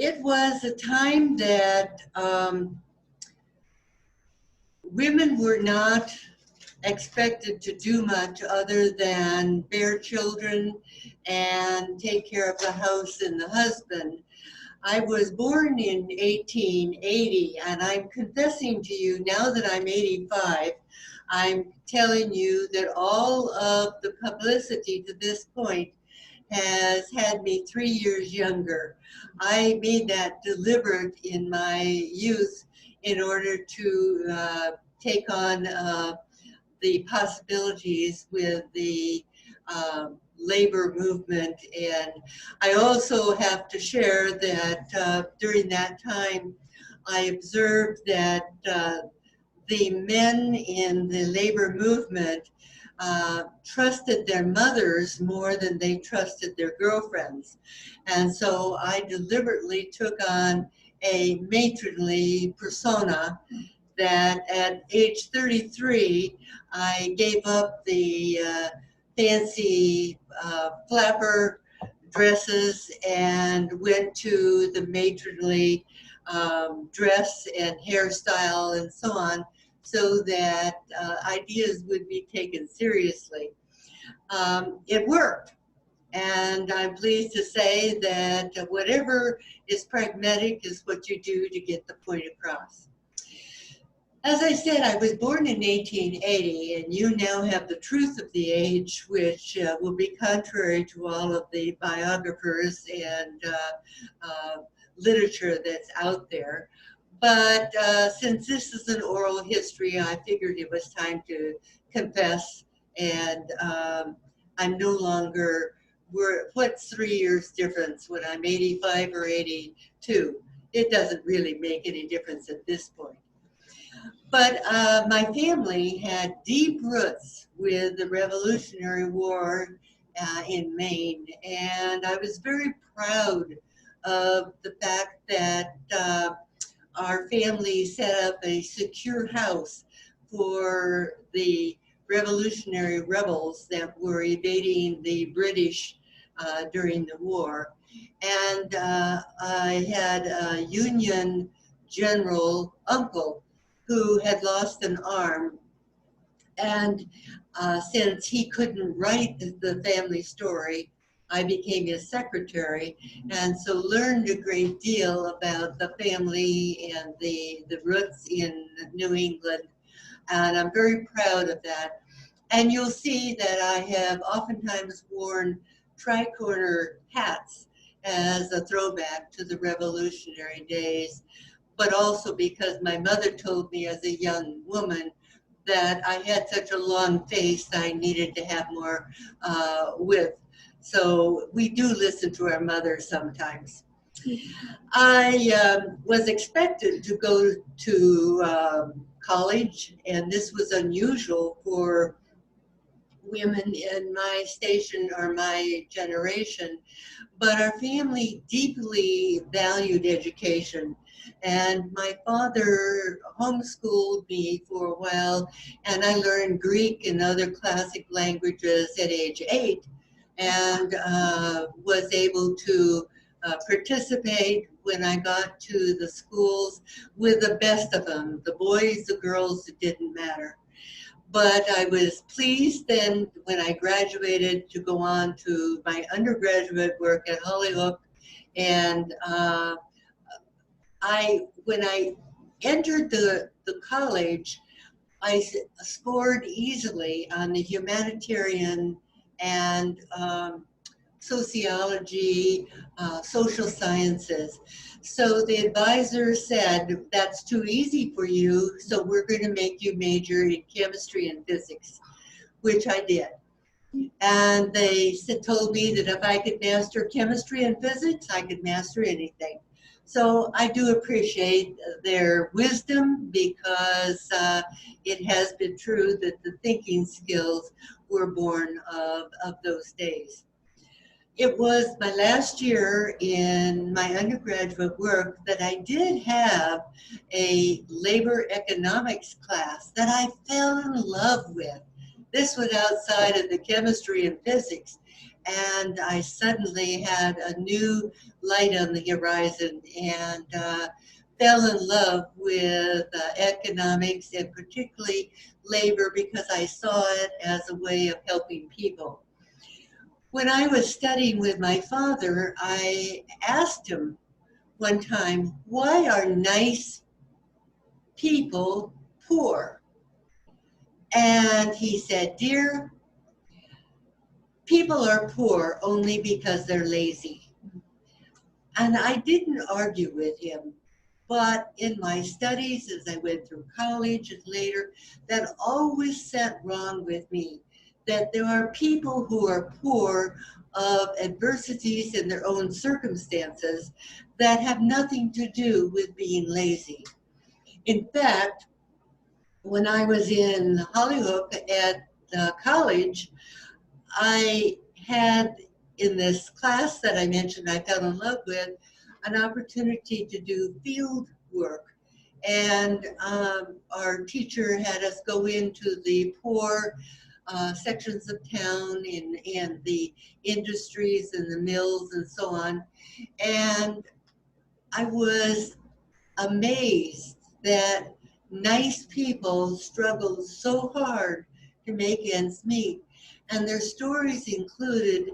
It was a time that women were not expected to do much other than bear children and take care of the house and the husband. I was born in 1880, and I'm confessing to you now that I'm 85, I'm telling you that all of the publicity to this point has had me 3 years younger. I made that deliberate in my youth in order to take on the possibilities with the labor movement. And I also have to share that during that time, I observed that the men in the labor movement trusted their mothers more than they trusted their girlfriends. And so I deliberately took on a matronly persona that at age 33, I gave up the fancy flapper dresses and went to the matronly dress and hairstyle and so on, so that ideas would be taken seriously. It worked. And I'm pleased to say that whatever is pragmatic is what you do to get the point across. As I said, I was born in 1880, and you now have the truth of the age, which will be contrary to all of the biographers and literature that's out there. But since this is an oral history, I figured it was time to confess, and I'm no longer, what's 3 years difference when I'm 85 or 82? It doesn't really make any difference at this point. But my family had deep roots with the Revolutionary War in Maine, and I was very proud of the fact that our family set up a secure house for the revolutionary rebels that were evading the British during the war. And I had a Union general uncle who had lost an arm. And since he couldn't write the family story, I became his secretary, and so learned a great deal about the family and the roots in New England. And I'm very proud of that. And you'll see that I have oftentimes worn tricorner hats as a throwback to the Revolutionary days, but also because my mother told me as a young woman that I had such a long face, I needed to have more width. So we do listen to our mothers sometimes. I was expected to go to college, and this was unusual for women in my station or my generation, but our family deeply valued education. And my father homeschooled me for a while, and I learned Greek and other classic languages at age 8, and was able to participate when I got to the schools with the best of them, the boys, the girls, it didn't matter. But I was pleased then when I graduated to go on to my undergraduate work at Hollyhock. And when I entered the college, I scored easily on the humanitarian and sociology, social sciences. So the advisor said, that's too easy for you, so we're going to make you major in chemistry and physics, which I did. And they told me that if I could master chemistry and physics, I could master anything. So I do appreciate their wisdom, because it has been true that the thinking skills were born of those days. It was my last year in my undergraduate work that I did have a labor economics class that I fell in love with. This was outside of the chemistry and physics. and I suddenly had a new light on the horizon and fell in love with economics and particularly labor because I saw it as a way of helping people. When I was studying with my father, I asked him one time, why are nice people poor? And he said, dear, people are poor only because they're lazy. And I didn't argue with him. But in my studies, as I went through college and later, that always sat wrong with me. That there are people who are poor of adversities in their own circumstances that have nothing to do with being lazy. In fact, when I was in Hollywood at college, I had in this class that I mentioned I fell in love with an opportunity to do field work. And our teacher had us go into the poor sections of town and the industries and the mills and so on. And I was amazed that nice people struggled so hard to make ends meet. And their stories included,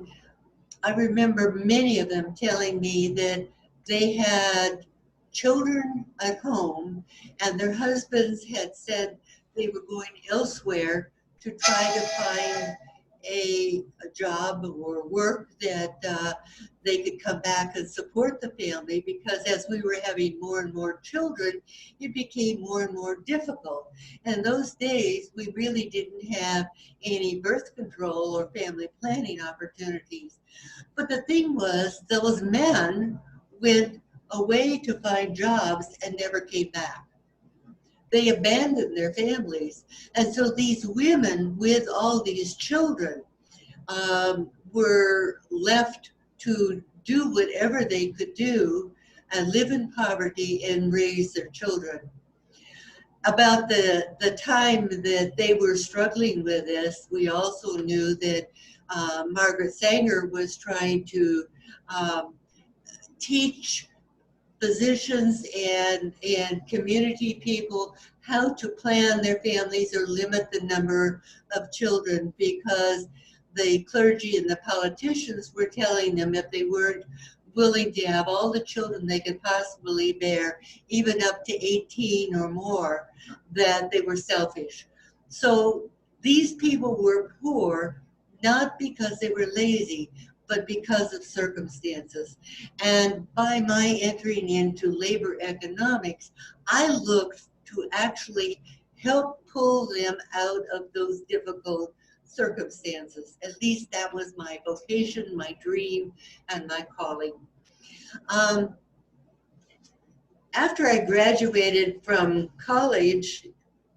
I remember many of them telling me that they had children at home and their husbands had said they were going elsewhere to try to find a job or work that they could come back and support the family because as we were having more and more children, it became more and more difficult. And those days, we really didn't have any birth control or family planning opportunities. But the thing was, those men went away to find jobs and never came back. They abandoned their families. And so these women with all these children were left to do whatever they could do and live in poverty and raise their children. About the time that they were struggling with this, we also knew that Margaret Sanger was trying to um, teach physicians and community people how to plan their families or limit the number of children because the clergy and the politicians were telling them if they weren't willing to have all the children they could possibly bear, even up to 18 or more, that they were selfish. So these people were poor not because they were lazy, but because of circumstances. And by my entering into labor economics, I looked to actually help pull them out of those difficult circumstances. At least that was my vocation, my dream, and my calling. Um, After I graduated from college,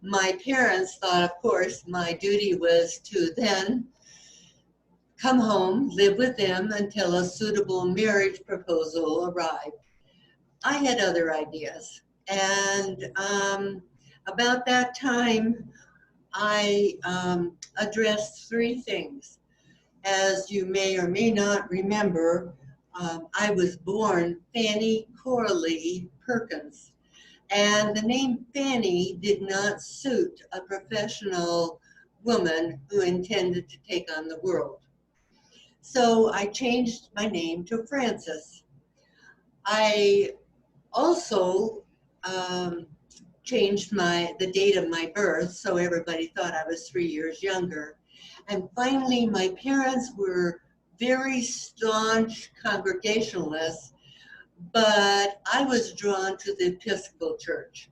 my parents thought, of course, my duty was to then come home, live with them until a suitable marriage proposal arrived. I had other ideas. And about that time, I addressed three things. As you may or may not remember, I was born Fanny Coralie Perkins. And the name Fanny did not suit a professional woman who intended to take on the world. So I changed my name to Frances. I also um, changed the date of my birth, so everybody thought I was 3 years younger. And finally, my parents were very staunch Congregationalists, but I was drawn to the Episcopal Church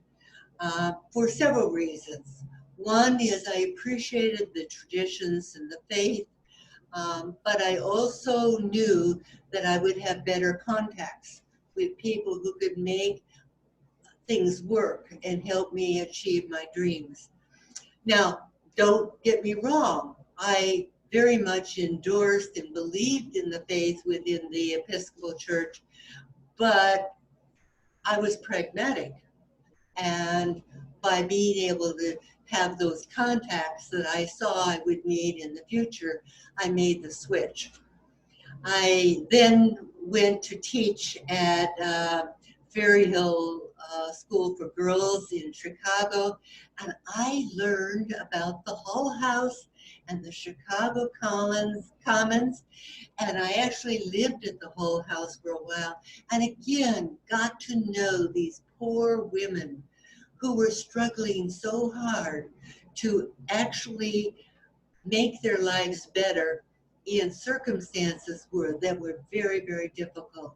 for several reasons. One is I appreciated the traditions and the faith, but I also knew that I would have better contacts with people who could make things work and help me achieve my dreams. Now, don't get me wrong. I very much endorsed and believed in the faith within the Episcopal Church, but I was pragmatic. And by being able to have those contacts that I saw I would need in the future, I made the switch. I then went to teach at Ferry Hill School for Girls in Chicago, and I learned about the Hull House and the Chicago Commons, and I actually lived at the Hull House for a while, and again got to know these poor women who were struggling so hard to actually make their lives better in circumstances that were very, very difficult.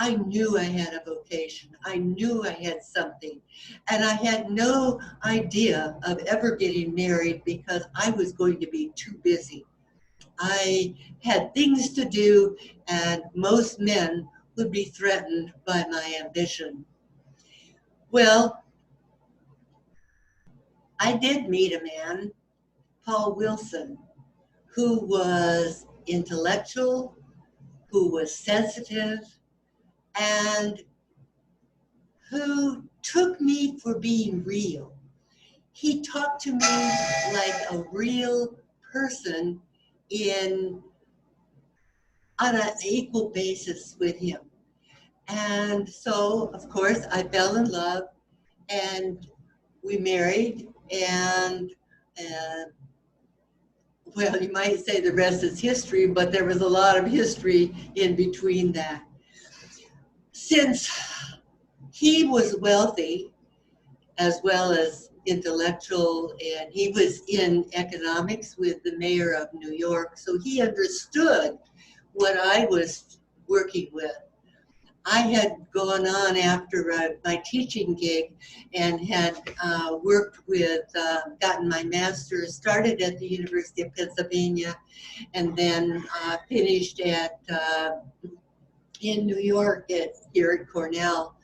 I knew I had a vocation. I knew I had something. And I had no idea of ever getting married because I was going to be too busy. I had things to do, and most men would be threatened by my ambition. Well, I did meet a man, Paul Wilson, who was intellectual, who was sensitive, and who took me for being real. He talked to me like a real person in on an equal basis with him. And so, of course, I fell in love and we married. And uh, well, you might say the rest is history, but there was a lot of history in between that. Since he was wealthy as well as intellectual, and he was in economics with the mayor of New York, so he understood what I was working with. I had gone on after my teaching gig and had worked with, gotten my master's, started at the University of Pennsylvania, and then finished at in New York here at Cornell.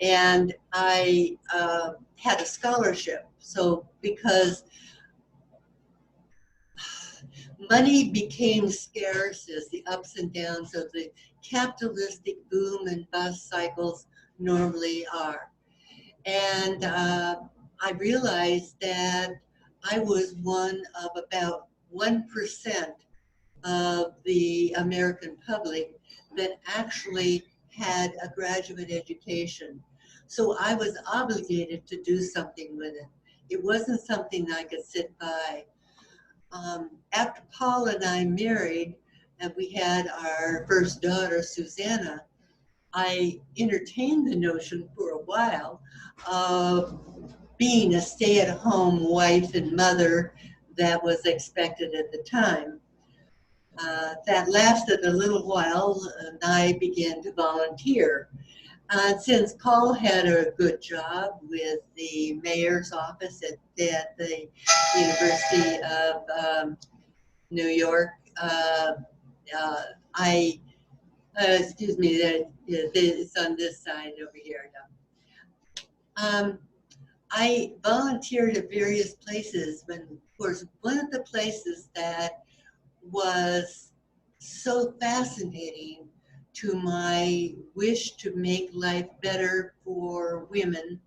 And I had a scholarship. So because money became scarce as the ups and downs of the capitalistic boom and bust cycles normally are. And I realized that I was one of about 1% of the American public that actually had a graduate education. So I was obligated to do something with it. It wasn't something I could sit by. After Paul and I married and we had our first daughter, Susanna, I entertained the notion for a while of being a stay-at-home wife and mother that was expected at the time. That lasted a little while, and I began to volunteer. Since Paul had a good job with the mayor's office at the University of New York, uh, I, excuse me, it's on this side over here. Um, I volunteered at various places, but of course, one of the places that was so fascinating to my wish to make life better for women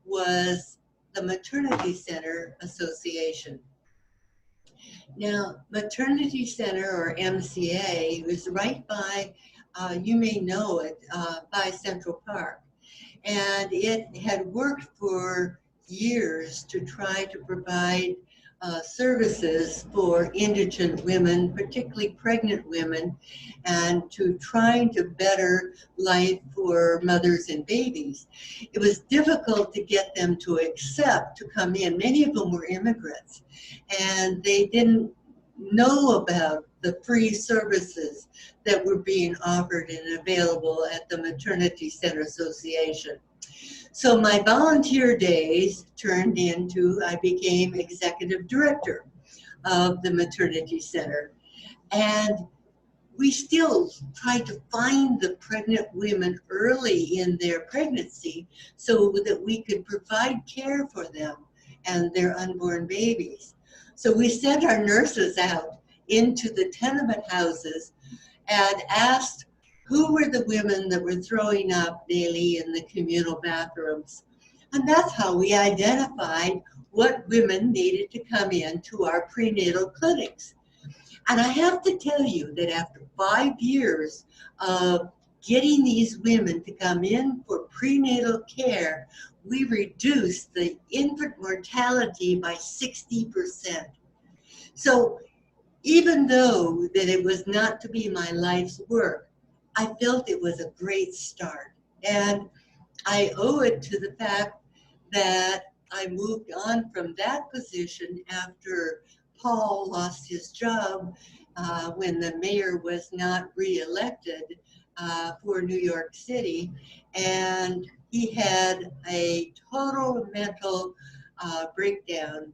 was the Maternity Center Association. Now, Maternity Center, or MCA, was right by, you may know it, by Central Park. And it had worked for years to try to provide services for indigent women, particularly pregnant women, and to trying to better life for mothers and babies. It was difficult to get them to accept to come in. Many of them were immigrants, and they didn't know about the free services that were being offered and available at the Maternity Center Association. So my volunteer days turned into, I became executive director of the Maternity Center. And we still tried to find the pregnant women early in their pregnancy so that we could provide care for them and their unborn babies. So we sent our nurses out into the tenement houses and asked who were the women that were throwing up daily in the communal bathrooms. And that's how we identified what women needed to come in to our prenatal clinics. And I have to tell you that after 5 years of getting these women to come in for prenatal care, we reduced the infant mortality by 60%. So even though that it was not to be my life's work, I felt it was a great start. And I owe it to the fact that I moved on from that position after Paul lost his job when the mayor was not reelected for New York City. And he had a total mental breakdown.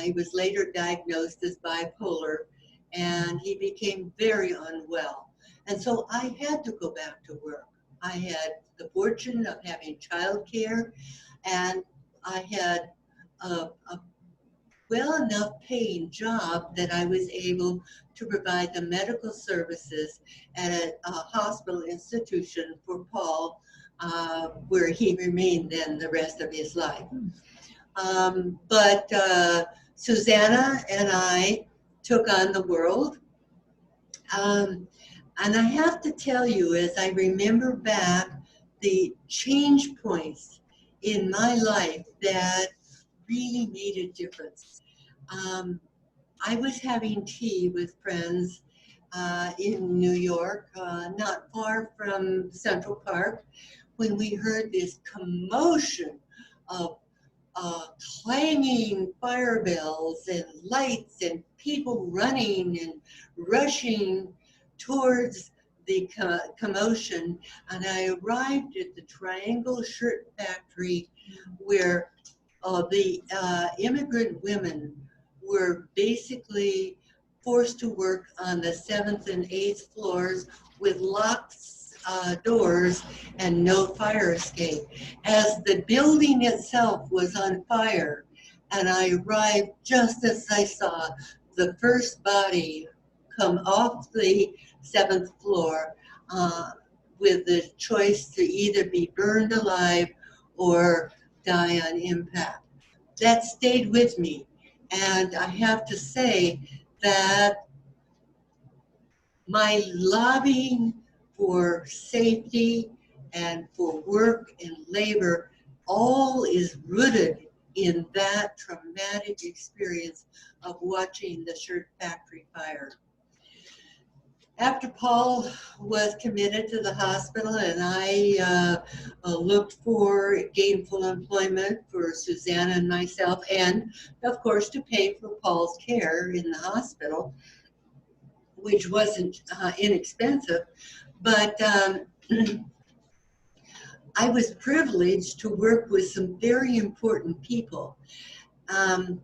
He was later diagnosed as bipolar, and he became very unwell. And so I had to go back to work. I had the fortune of having childcare, and I had a well enough paying job that I was able to provide the medical services at a hospital institution for Paul, where he remained then the rest of his life. But Susanna and I took on the world. And I have to tell you, as I remember back, the change points in my life that really made a difference. I was having tea with friends in New York, not far from Central Park, when we heard this commotion of clanging fire bells and lights and people running and rushing towards the commotion. And I arrived at the Triangle Shirt Factory where the immigrant women were basically forced to work on the 7th and 8th floors with locked doors and no fire escape. As the building itself was on fire, and I arrived just as I saw the first body come off the 7th floor with the choice to either be burned alive or die on impact. That stayed with me. And I have to say that my lobbying for safety and for work and labor all is rooted in that traumatic experience of watching the shirt factory fire. After Paul was committed to the hospital and I looked for gainful employment for Susanna and myself, and of course to pay for Paul's care in the hospital, which wasn't inexpensive, but I was privileged to work with some very important people.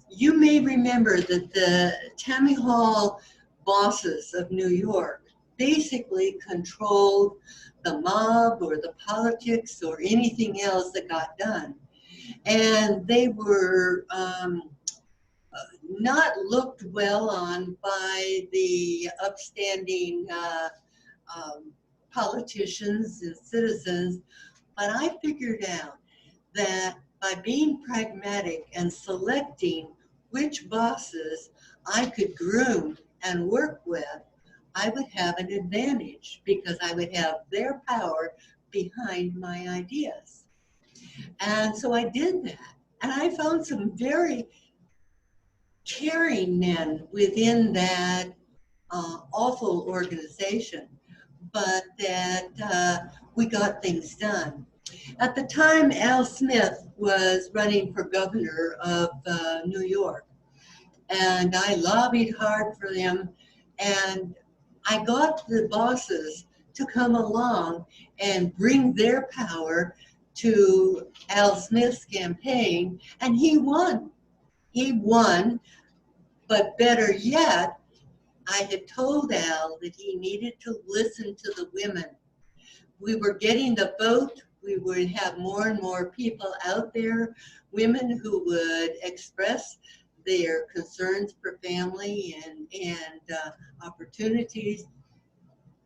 You may remember that the Tammany Hall bosses of New York basically controlled the mob or the politics or anything else that got done. And they were not looked well on by the upstanding politicians and citizens. But I figured out that by being pragmatic and selecting which bosses I could groom and work with, I would have an advantage because I would have their power behind my ideas. And so I did that. And I found some very caring men within that awful organization, but that we got things done. At the time, Al Smith was running for governor of New York, and I lobbied hard for them, and I got the bosses to come along and bring their power to Al Smith's campaign, and he won. He won, but better yet, I had told Al that he needed to listen to the women. We were getting the vote. We would have more and more people out there, women who would express their concerns for family and opportunities.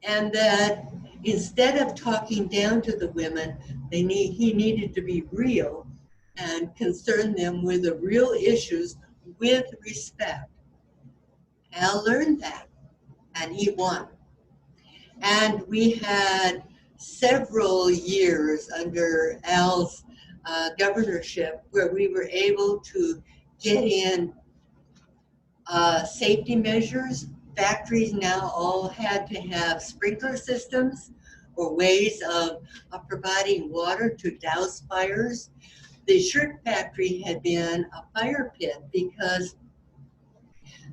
And that instead of talking down to the women, he needed to be real and concern them with the real issues with respect. Al learned that. and he won. And we had several years under Al's governorship where we were able to get in safety measures. Factories now all had to have sprinkler systems or ways of providing water to douse fires. The shirt factory had been a fire pit because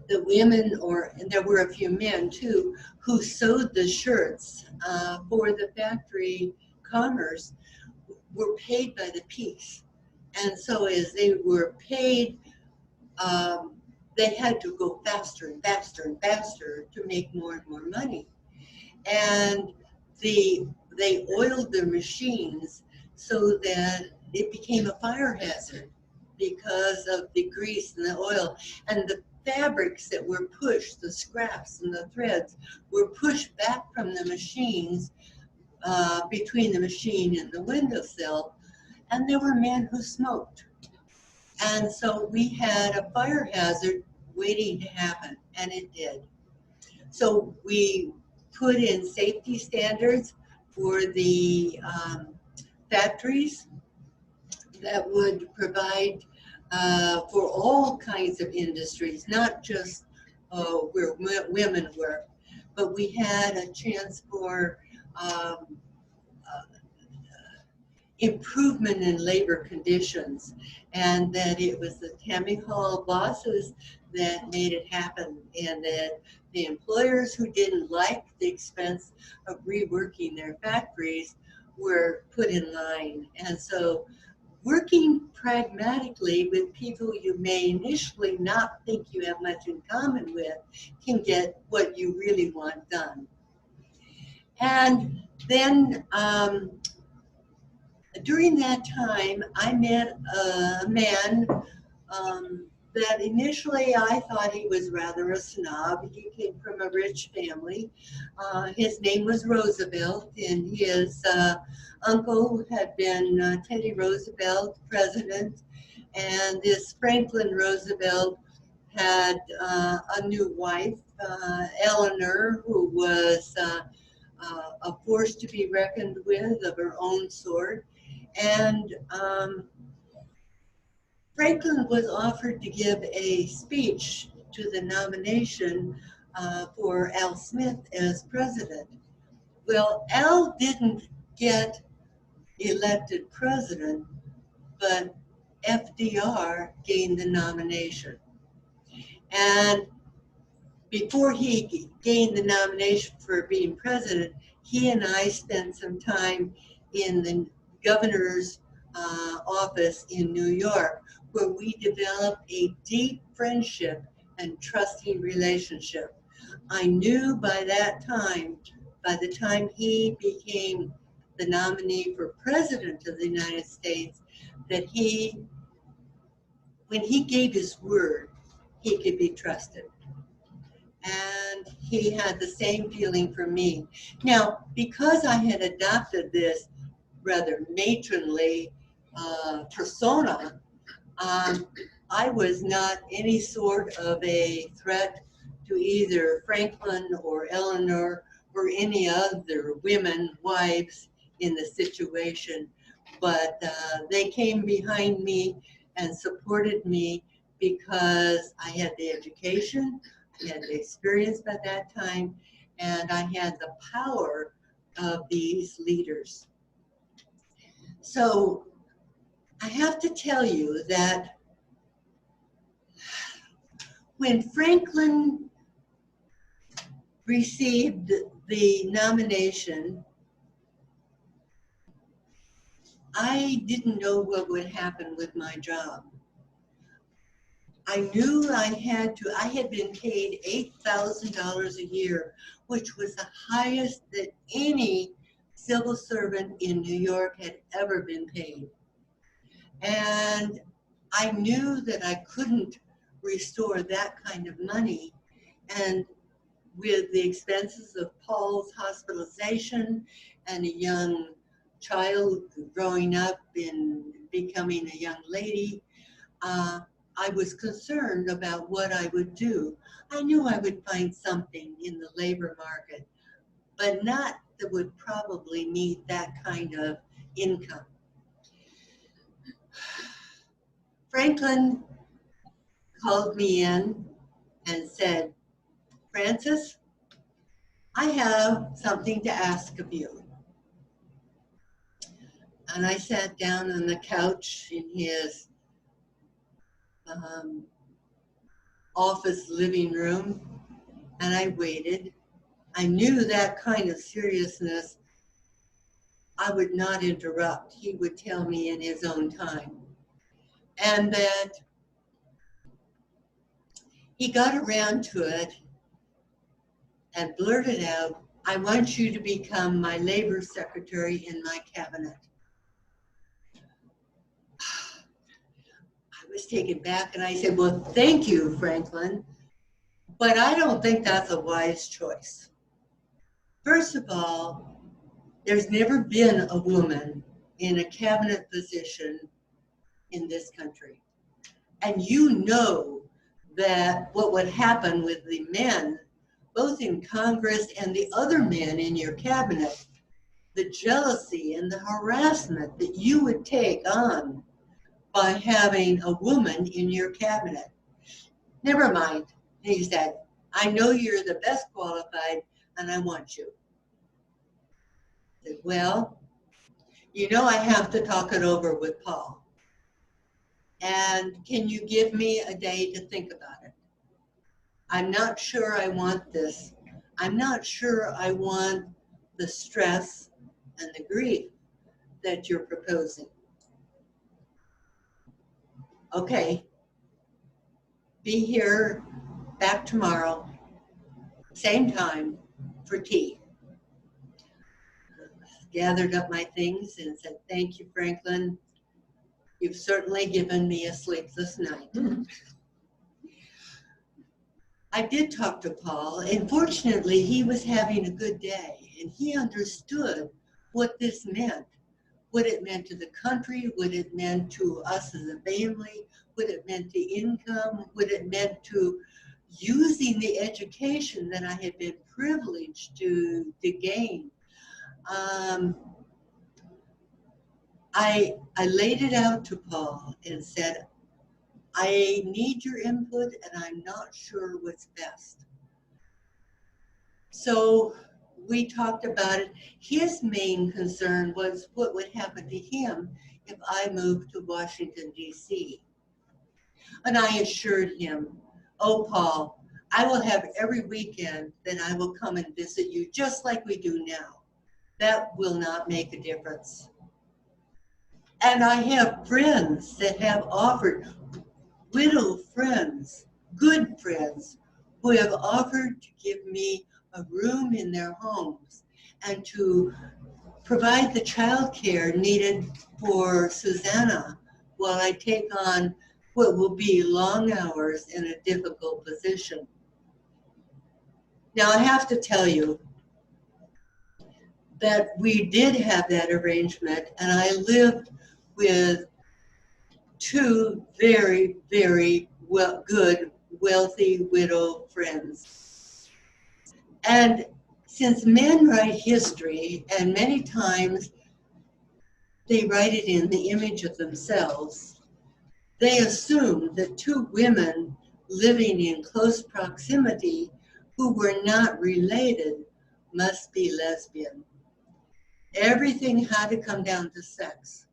the women, and there were a few men too, who sewed the shirts for the factory commerce, were paid by the piece. And so as they were paid, um, they had to go faster and faster and faster to make more and more money. And they oiled their machines so that it became a fire hazard because of the grease and the oil. And the fabrics that were pushed, the scraps and the threads, were pushed back from the machines between the machine and the windowsill. And there were men who smoked. And so we had a fire hazard waiting to happen, and it did. So we put in safety standards for the factories that would provide for all kinds of industries, not just where women work, but we had a chance for um, improvement in labor conditions, and that it was the Tammy Hall bosses that made it happen, and that the employers who didn't like the expense of reworking their factories were put in line. And so working pragmatically with people you may initially not think you have much in common with can get what you really want done. And then during that time, I met a man that initially I thought he was rather a snob. He came from a rich family. His name was Roosevelt, and his uncle had been Teddy Roosevelt, president, and this Franklin Roosevelt had a new wife, Eleanor, who was a force to be reckoned with of her own sort. And Franklin was offered to give a speech to the nomination for Al Smith as president. Well, Al didn't get elected president, but FDR gained the nomination. And before he gained the nomination for being president, he and I spent some time in the governor's office in New York, where we developed a deep friendship and trusting relationship. I knew by the time he became the nominee for president of the United States, that when he gave his word, he could be trusted. And he had the same feeling for me. Now, because I had adopted this rather matronly persona, I was not any sort of a threat to either Franklin or Eleanor or any other women, wives in the situation. But they came behind me and supported me because I had the education, I had the experience by that time, and I had the power of these leaders. So I have to tell you that when Franklin received the nomination, I didn't know what would happen with my job. I knew I had been paid $8,000 a year, which was the highest that any civil servant in New York had ever been paid. And I knew that I couldn't restore that kind of money. And with the expenses of Paul's hospitalization and a young child growing up and becoming a young lady, I was concerned about what I would do. I knew I would find something in the labor market, but not that would probably meet that kind of income. Franklin called me in and said, Frances, I have something to ask of you. And I sat down on the couch in his office living room, and I waited. I knew that kind of seriousness I would not interrupt. He would tell me in his own time. And that he got around to it and blurted out, I want you to become my labor secretary in my cabinet. I was taken back and I said, well, thank you, Franklin, but I don't think that's a wise choice. First of all, there's never been a woman in a cabinet position in this country. And you know that what would happen with the men, both in Congress and the other men in your cabinet, the jealousy and the harassment that you would take on by having a woman in your cabinet. Never mind, he said, I know you're the best qualified and I want you. I said, well, you know I have to talk it over with Paul. And can you give me a day to think about it? I'm not sure I want this. I'm not sure I want the stress and the grief that you're proposing. Okay, be here back tomorrow, same time for tea. Gathered up my things and said, thank you, Franklin. You've certainly given me a sleepless night. I did talk to Paul, and fortunately he was having a good day, and he understood what this meant, what it meant to the country, what it meant to us as a family, what it meant to income, what it meant to using the education that I had been privileged to gain. I laid it out to Paul and said, I need your input and I'm not sure what's best. So we talked about it. His main concern was what would happen to him if I moved to Washington, D.C. And I assured him, oh, Paul, I will have every weekend that I will come and visit you just like we do now. That will not make a difference. And I have friends that have offered, widow friends, good friends, who have offered to give me a room in their homes and to provide the child care needed for Susanna while I take on what will be long hours in a difficult position. Now I have to tell you that we did have that arrangement, and I lived with two very, very good, wealthy widow friends. And since men write history, and many times they write it in the image of themselves, they assume that two women living in close proximity who were not related must be lesbian. Everything had to come down to sex.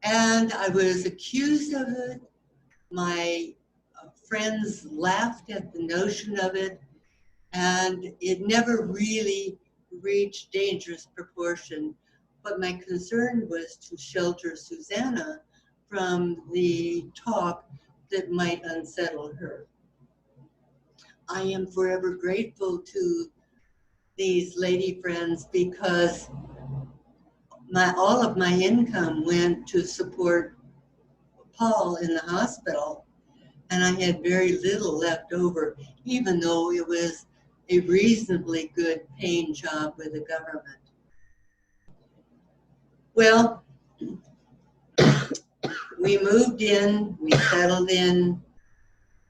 And I was accused of it. My friends laughed at the notion of it, and it never really reached dangerous proportion. But my concern was to shelter Susanna from the talk that might unsettle her. I am forever grateful to these lady friends because all of my income went to support Paul in the hospital, and I had very little left over, even though it was a reasonably good paying job with the government. Well, We moved in, we settled in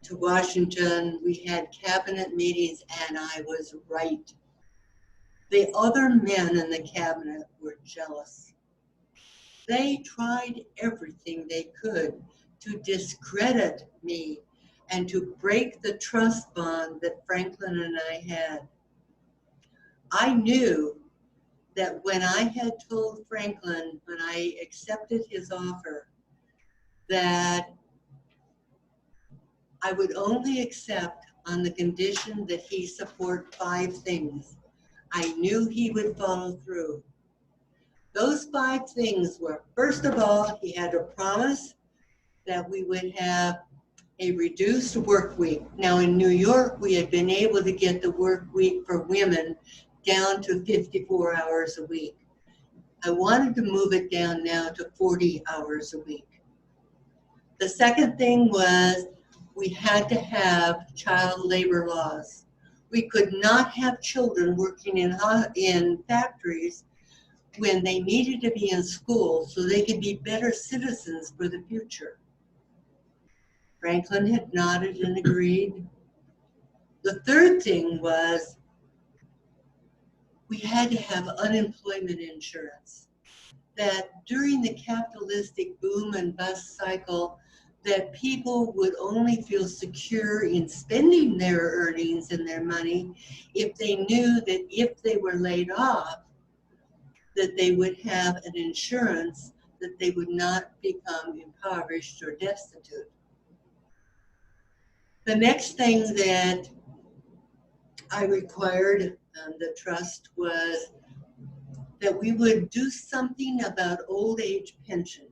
to Washington, we had cabinet meetings, and I was right. The other men in the cabinet were jealous. They tried everything they could to discredit me and to break the trust bond that Franklin and I had. I knew that when I had told Franklin, when I accepted his offer, that I would only accept on the condition that he support 5 things. I knew he would follow through. Those 5 things were, first of all, he had to promise that we would have a reduced work week. Now in New York, we had been able to get the work week for women down to 54 hours a week. I wanted to move it down now to 40 hours a week. The second thing was we had to have child labor laws. We could not have children working in factories when they needed to be in school so they could be better citizens for the future. Franklin had nodded and agreed. The third thing was we had to have unemployment insurance. That during the capitalistic boom and bust cycle, that people would only feel secure in spending their earnings and their money if they knew that if they were laid off, that they would have an insurance that they would not become impoverished or destitute. The next thing that I required the trust was that we would do something about old age pension,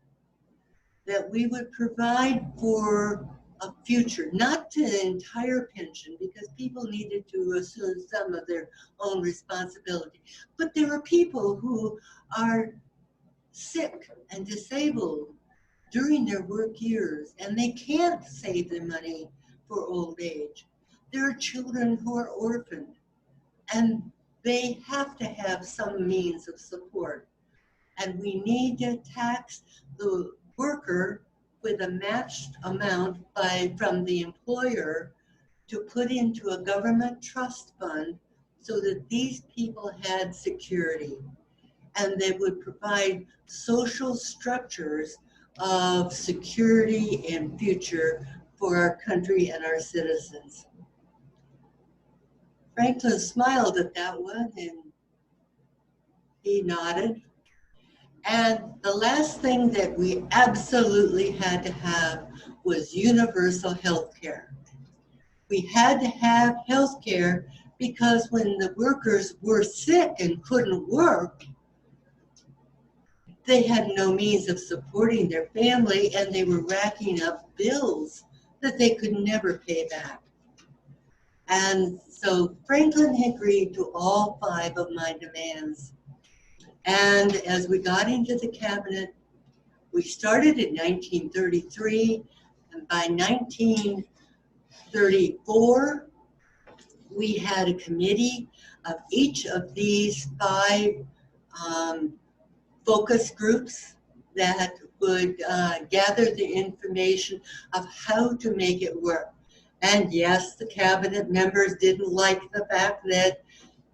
that we would provide for a future, not the entire pension, because people needed to assume some of their own responsibility. But there are people who are sick and disabled during their work years, and they can't save their money for old age. There are children who are orphaned, and they have to have some means of support. And we need to tax the worker with a matched amount from the employer to put into a government trust fund so that these people had security and they would provide social structures of security and future for our country and our citizens. Franklin smiled at that one and he nodded. And the last thing that we absolutely had to have was universal health care. We had to have health care because when the workers were sick and couldn't work, they had no means of supporting their family and they were racking up bills that they could never pay back. And so Franklin agreed to all 5 of my demands. And as we got into the cabinet, we started in 1933, and by 1934, we had a committee of each of these 5 focus groups that would gather the information of how to make it work. And yes, the cabinet members didn't like the fact that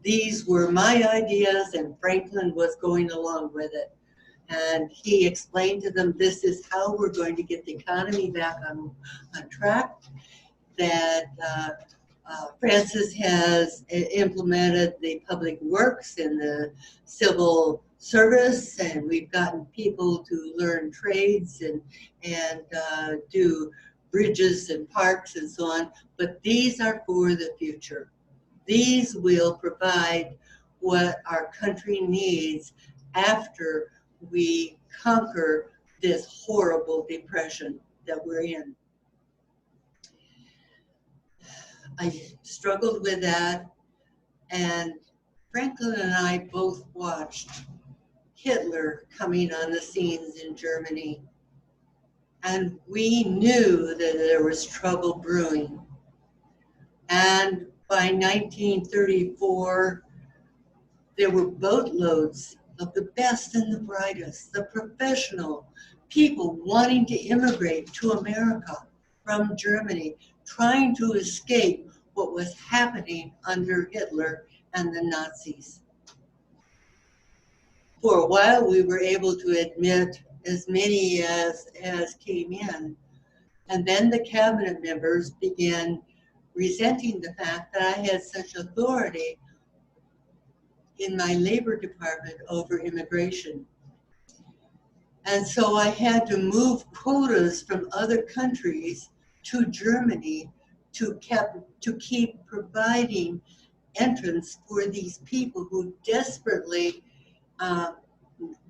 these were my ideas and Franklin was going along with it. And he explained to them, this is how we're going to get the economy back on track, that Francis has implemented the public works and the civil service, and we've gotten people to learn trades and do bridges and parks and so on. But these are for the future. These will provide what our country needs after we conquer this horrible depression that we're in. I struggled with that, and Franklin and I both watched Hitler coming on the scenes in Germany, and we knew that there was trouble brewing. And by 1934, there were boatloads of the best and the brightest, the professional people wanting to immigrate to America from Germany, trying to escape what was happening under Hitler and the Nazis. For a while, we were able to admit as many as came in. And then the cabinet members began resenting the fact that I had such authority in my labor department over immigration. And so I had to move quotas from other countries to Germany to keep providing entrance for these people who desperately uh,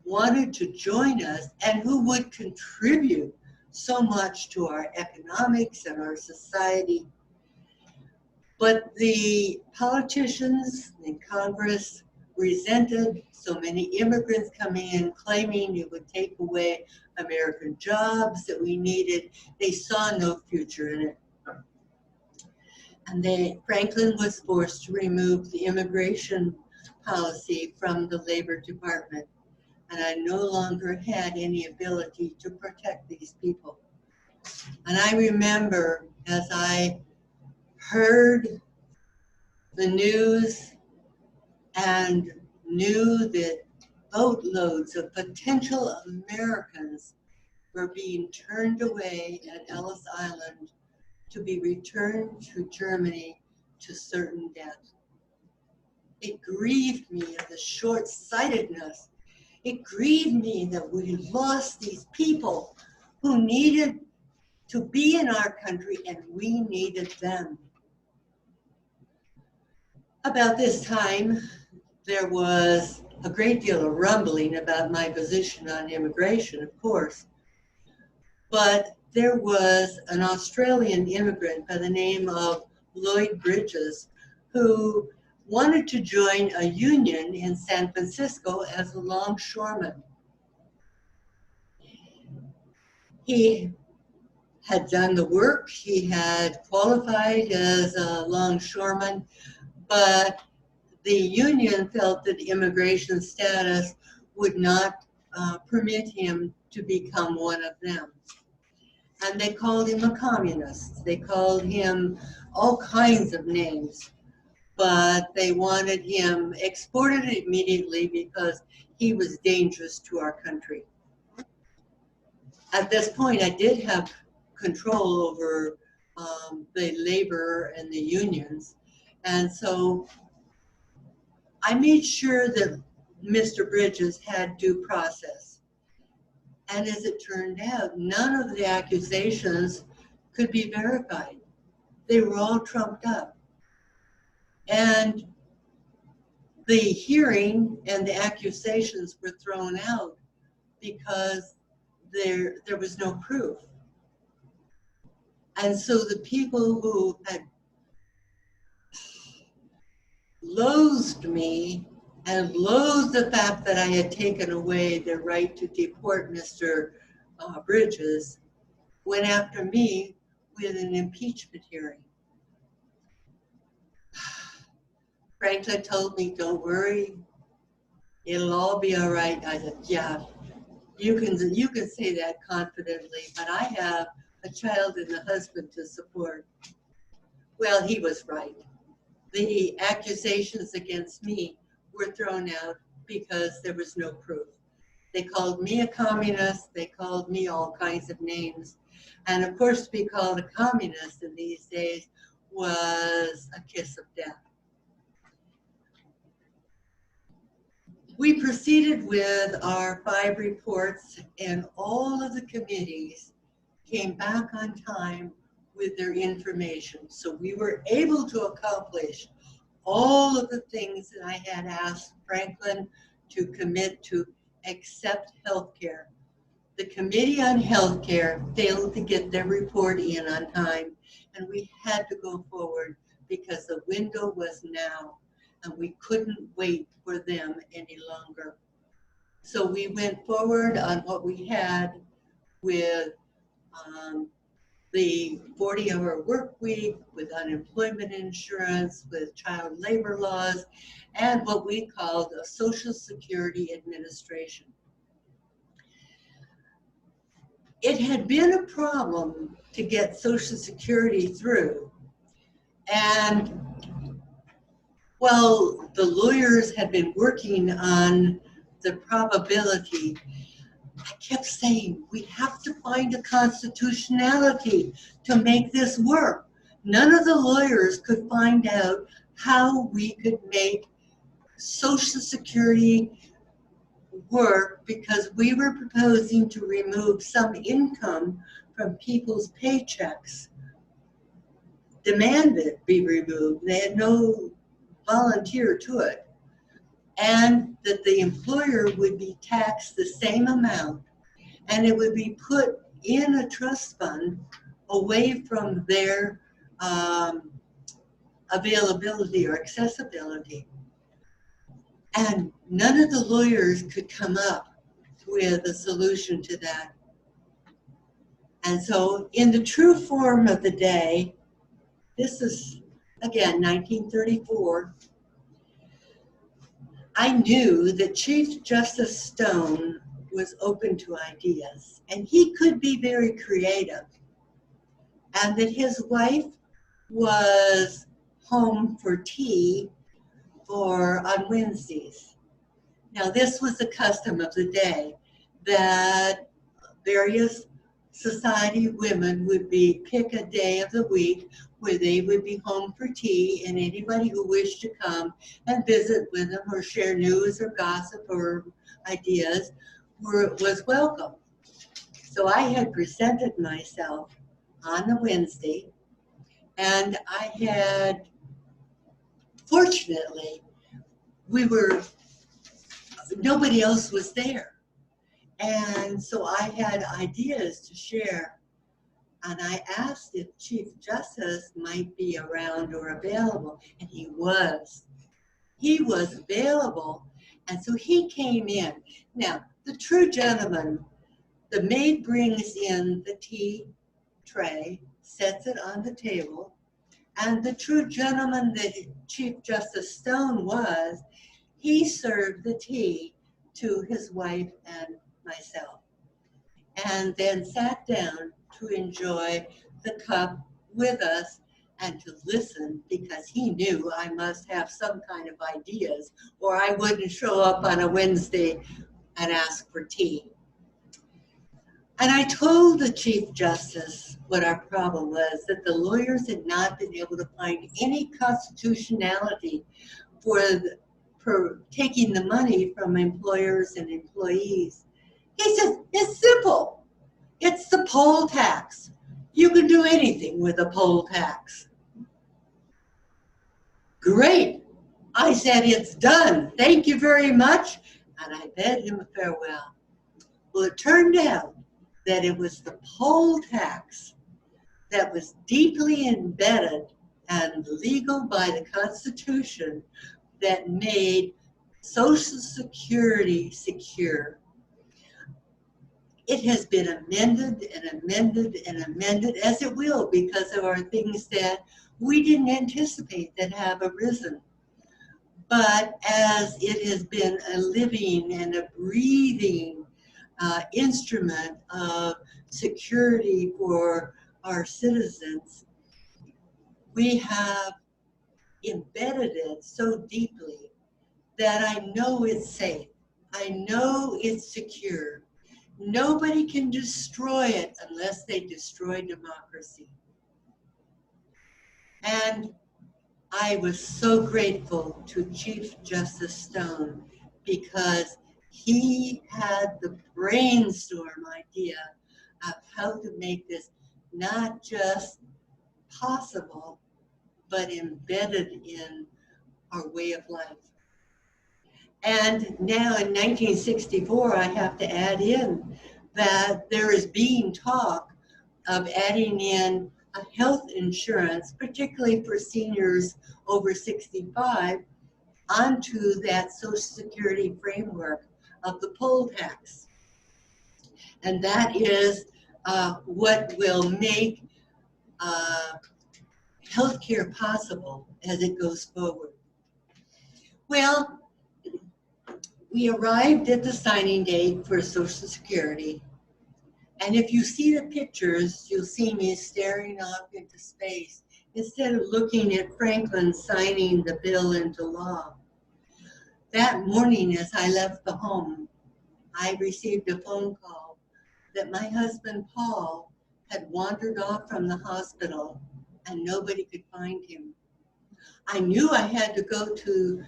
wanted to join us and who would contribute so much to our economics and our society. But the politicians in Congress resented so many immigrants coming in claiming it would take away American jobs that we needed. They saw no future in it. And Franklin was forced to remove the immigration policy from the Labor Department. And I no longer had any ability to protect these people. And I remember as I heard the news and knew that boatloads of potential Americans were being turned away at Ellis Island to be returned to Germany to certain death. It grieved me at the short-sightedness. It grieved me that we lost these people who needed to be in our country and we needed them. About this time, there was a great deal of rumbling about my position on immigration, of course. But there was an Australian immigrant by the name of Lloyd Bridges who wanted to join a union in San Francisco as a longshoreman. He had done the work, he had qualified as a longshoreman, but the union felt that immigration status would not permit him to become one of them. And they called him a communist. They called him all kinds of names, but they wanted him exported immediately because he was dangerous to our country. At this point, I did have control over the labor and the unions. And so I made sure that Mr. Bridges had due process. And as it turned out, none of the accusations could be verified. They were all trumped up. And the hearing and the accusations were thrown out because there was no proof. And so the people who had loathed me and loathed the fact that I had taken away the right to deport Mr. Bridges went after me with an impeachment hearing. Franklin told me, "Don't worry, it'll all be all right." I said, "Yeah, you can say that confidently, but I have a child and a husband to support." Well, he was right. The accusations against me were thrown out because there was no proof. They called me a communist. They called me all kinds of names. And of course, to be called a communist in these days was a kiss of death. We proceeded with our 5 reports, and all of the committees came back on time with their information. So we were able to accomplish all of the things that I had asked Franklin to commit to, except healthcare. The Committee on Healthcare failed to get their report in on time, and we had to go forward because the window was now, and we couldn't wait for them any longer. So we went forward on what we had with the 40-hour work week, with unemployment insurance, with child labor laws, and what we called a Social Security Administration. it had been a problem to get Social Security through. And well, the lawyers had been working on the probability. I kept saying, we have to find a constitutionality to make this work. None of the lawyers could find out how we could make Social Security work because we were proposing to remove some income from people's paychecks. Demand it be removed. They had no volunteer to it. And that the employer would be taxed the same amount, and it would be put in a trust fund away from their availability or accessibility. And none of the lawyers could come up with a solution to that. And so in the true form of the day, this is, again, 1934, I knew that Chief Justice Stone was open to ideas, and he could be very creative, and that his wife was home for tea on Wednesdays. Now, this was the custom of the day, that various society women would pick a day of the week where they would be home for tea, and anybody who wished to come and visit with them or share news or gossip or ideas was welcome. So I had presented myself on the Wednesday, and I had, fortunately, nobody else was there. And so I had ideas to share. And I asked if Chief Justice might be around or available, and he was. He was available, and so he came in. Now, the true gentleman, the maid brings in the tea tray, sets it on the table, and the true gentleman that Chief Justice Stone was, he served the tea to his wife and myself, and then sat down to enjoy the cup with us and to listen, because he knew I must have some kind of ideas or I wouldn't show up on a Wednesday and ask for tea. And I told the Chief Justice what our problem was, that the lawyers had not been able to find any constitutionality for taking the money from employers and employees. He says, it's simple. It's the poll tax. You can do anything with a poll tax. Great. I said, it's done. Thank you very much. And I bade him farewell. Well, it turned out that it was the poll tax that was deeply embedded and legal by the Constitution that made Social Security secure. It has been amended and amended and amended, as it will, because there are things that we didn't anticipate that have arisen. But as it has been a living and a breathing instrument of security for our citizens, we have embedded it so deeply that I know it's safe. I know it's secure. Nobody can destroy it unless they destroy democracy. And I was so grateful to Chief Justice Stone, because he had the brainstorm idea of how to make this not just possible, but embedded in our way of life. And now in 1964, I have to add in that there is being talk of adding in a health insurance, particularly for seniors over 65, onto that Social Security framework of the poll tax. And that is what will make healthcare possible as it goes forward. Well, we arrived at the signing date for Social Security, And if you see the pictures, you'll see me staring off into space instead of looking at Franklin signing the bill into law. That morning, as I left the home, I received a phone call that my husband, Paul, had wandered off from the hospital and nobody could find him. I knew I had to go to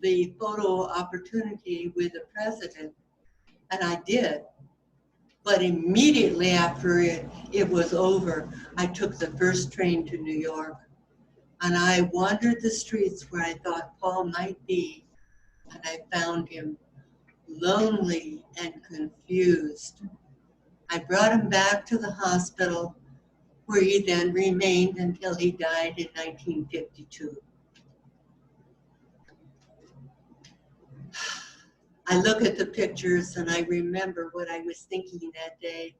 the photo opportunity with the president, and I did. But immediately after it was over, I took the first train to New York, and I wandered the streets where I thought Paul might be, and I found him lonely and confused. I brought him back to the hospital, where he then remained until he died in 1952. I look at the pictures and I remember what I was thinking that day.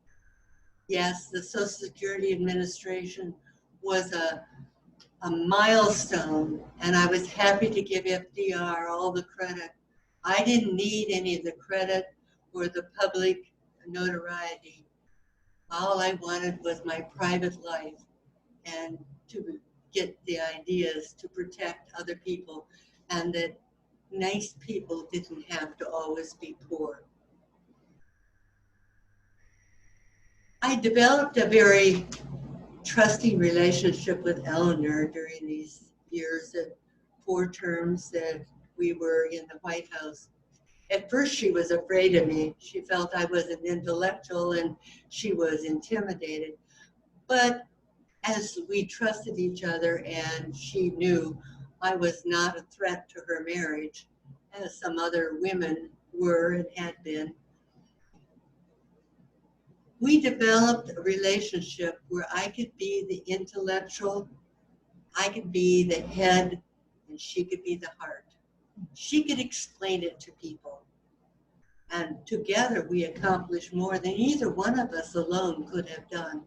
Yes, the Social Security Administration was a milestone, and I was happy to give FDR all the credit. I didn't need any of the credit or the public notoriety. All I wanted was my private life and to get the ideas to protect other people, and that nice people didn't have to always be poor. I developed a very trusting relationship with Eleanor during these years, at 4 terms that we were in the White House. At first, she was afraid of me. She felt I was an intellectual and she was intimidated. But as we trusted each other and she knew I was not a threat to her marriage, as some other women were and had been, we developed a relationship where I could be the intellectual, I could be the head, and she could be the heart. She could explain it to people. And together we accomplished more than either one of us alone could have done.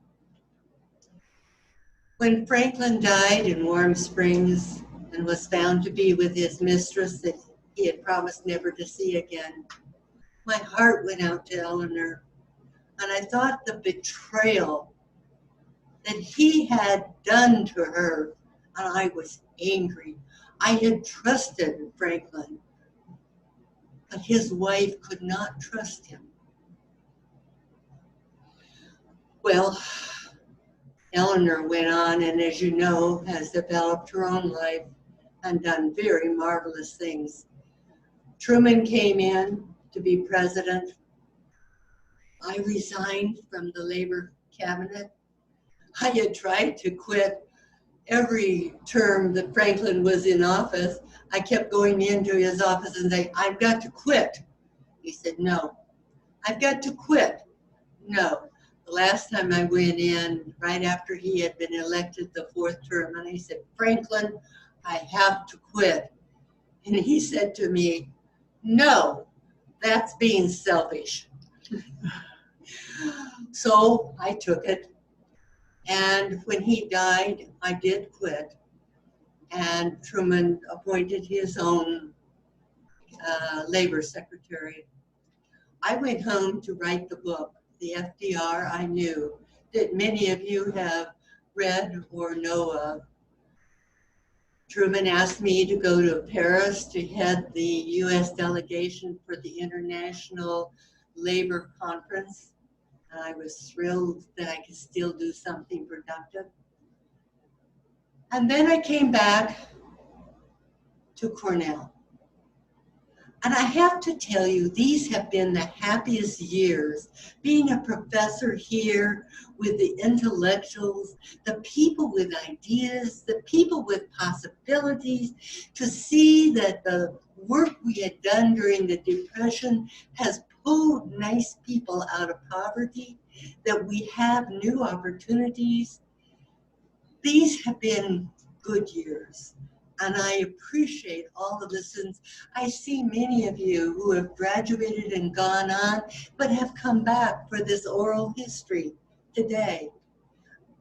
When Franklin died in Warm Springs and was found to be with his mistress that he had promised never to see again, my heart went out to Eleanor. And I thought the betrayal that he had done to her, and I was angry. I had trusted Franklin, but his wife could not trust him. Well, Eleanor went on, and as you know, has developed her own life and done very marvelous things. Truman came in to be president. I resigned from the Labor cabinet. I had tried to quit every term that Franklin was in office. I kept going into his office and saying, I've got to quit. He said, no. I've got to quit. No. The last time I went in, right after he had been elected the 4th term, and I said, Franklin, I have to quit. And he said to me, no, that's being selfish. So I took it. And when he died, I did quit. And Truman appointed his own labor secretary. I went home to write the book, The FDR I Knew, that many of you have read or know of. Truman asked me to go to Paris to head the U.S. delegation for the International Labor Conference. And I was thrilled that I could still do something productive. And then I came back to Cornell. And I have to tell you, these have been the happiest years, being a professor here with the intellectuals, the people with ideas, the people with possibilities, to see that the work we had done during the Depression has pulled nice people out of poverty, that we have new opportunities. These have been good years. And I appreciate all the lessons. I see many of you who have graduated and gone on, but have come back for this oral history today.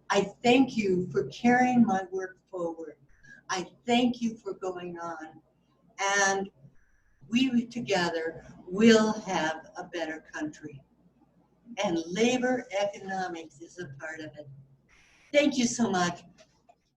I thank you for carrying my work forward. I thank you for going on. And we together will have a better country. and labor economics is a part of it. Thank you so much.